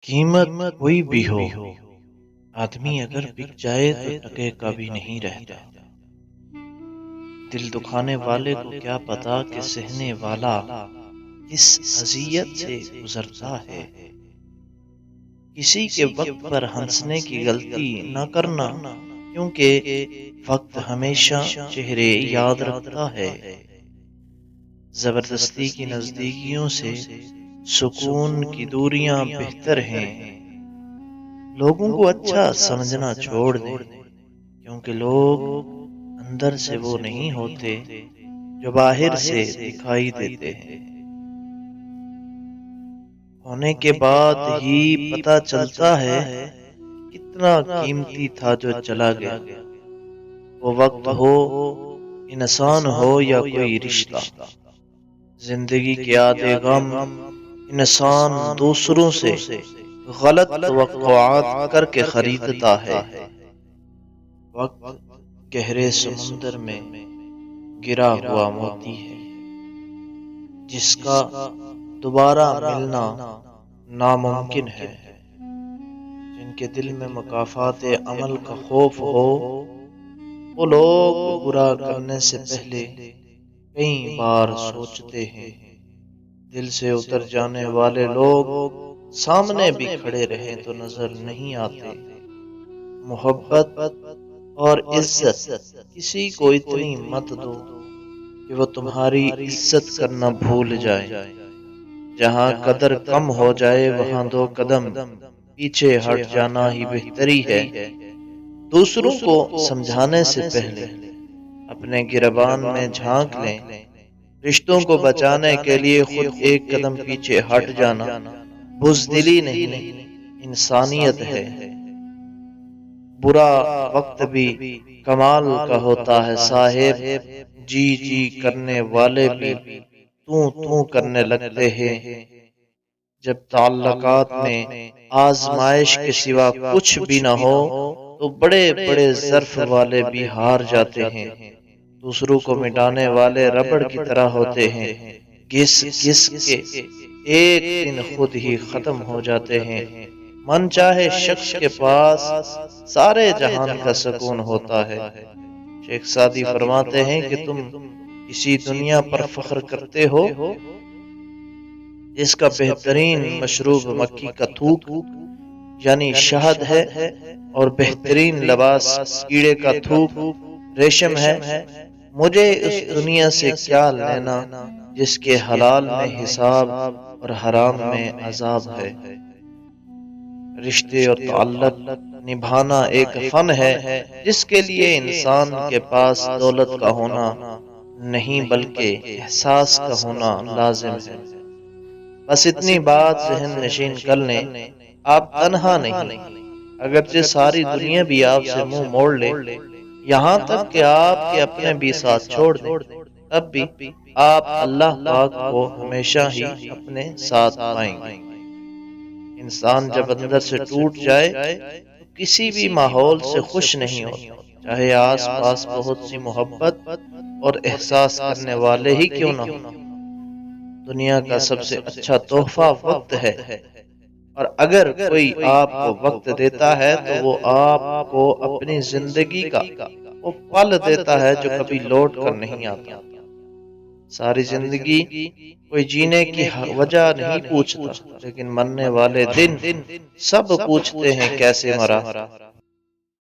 قیمت کوئی بھی ہو، آدمی اگر بک جائے تو ٹکے کا بھی نہیں رہتا۔ دل دکھانے والے کو کیا پتا کہ سہنے والا کس اذیت سے گزرتا ہے۔ کسی کے وقت پر ہنسنے کی غلطی نہ کرنا، کیونکہ وقت ہمیشہ چہرے یاد رکھتا ہے۔ زبردستی کی نزدیکیوں سے سکون کی دوریاں بہتر ہیں۔ لوگوں کو اچھا سمجھنا چھوڑ دیں، کیونکہ لوگ اندر سے وہ نہیں ہوتے جو باہر سے دکھائی دیتے ہیں۔ ہونے کے بعد ہی پتہ چلتا ہے کتنا قیمتی تھا جو چلا گیا۔ وہ وقت ہو، انسان ہو یا کوئی رشتہ، زندگی کے آدھے غم انسان دوسروں سے غلط توقعات کر کے خریدتا ہے۔ وقت گہرے سمندر میں گرا ہوا موتی ہے، جس کا دوبارہ ملنا ناممکن ہے۔ جن کے دل میں مکافات عمل کا خوف ہو، وہ لوگ برا کرنے سے پہلے کئی بار سوچتے ہیں۔ دل سے اتر جانے والے لوگ سامنے بھی کھڑے رہیں تو نظر نہیں آتے۔ محبت اور عزت کسی کو اتنی مت دو کہ وہ تمہاری عزت کرنا بھول جائے۔ جہاں قدر کم ہو جائے وہاں دو قدم پیچھے ہٹ جانا ہی بہتری ہے۔ دوسروں کو سمجھانے سے پہلے اپنے گریبان میں جھانک لیں۔ رشتوں کو بچانے کے لیے خود ایک قدم پیچھے ہٹ جانا بزدلی نہیں، انسانیت ہے۔ برا وقت بھی کمال کا ہوتا ہے صاحب، جی جی کرنے والے بھی تو کرنے لگتے ہیں۔ جب تعلقات میں آزمائش کے سوا کچھ بھی نہ ہو تو بڑے بڑے ظرف والے بھی ہار جاتے ہیں۔ دوسروں کو مٹانے والے ربڑ کی طرح ہوتے ہیں، گھس گھس کے ایک دن خود ہی ختم ہو جاتے ہیں۔ من چاہے شخص کے پاس سارے جہان کا سکون ہوتا ہے۔ شیخ سعدی فرماتے ہیں کہ تم کسی دنیا پر فخر کرتے ہو جس کا بہترین مشروب مکھی کا تھوک یعنی شہد ہے، اور بہترین لباس کیڑے کا تھوک ریشم ہے۔ مجھے اس دنیا سے کیا لینا جس کے حلال میں حساب اور حرام میں عذاب ہے۔ رشتے اور تعلق نبھانا ایک فن ہے جس کے لیے انسان کے پاس دولت کا ہونا نہیں بلکہ احساس کا ہونا لازم ہے۔ بس اتنی بات ذہن نشین کر لیں، آپ تنہا نہیں، اگرچہ ساری دنیا بھی آپ سے منہ موڑ لے، یہاں تک کہ آپ کے اپنے بھی ساتھ چھوڑ دیں، تب بھی آپ اللہ پاک کو ہمیشہ ہی اپنے ساتھ پائیں گے۔ انسان جب اندر سے ٹوٹ جائے تو کسی بھی ماحول سے خوش نہیں ہوتا، چاہے آس پاس بہت سی محبت اور احساس کرنے والے ہی کیوں نہ ہوں۔ دنیا کا سب سے اچھا تحفہ وقت ہے، اور اگر کوئی آپ کو وقت دیتا ہے تو وہ آپ کو اپنی زندگی کا وہ پل دیتا ہے جو کبھی لوٹ کر نہیں آتا۔ ساری زندگی کوئی جینے کی وجہ نہیں پوچھتا، لیکن مرنے والے دن سب پوچھتے ہیں کیسے مرا۔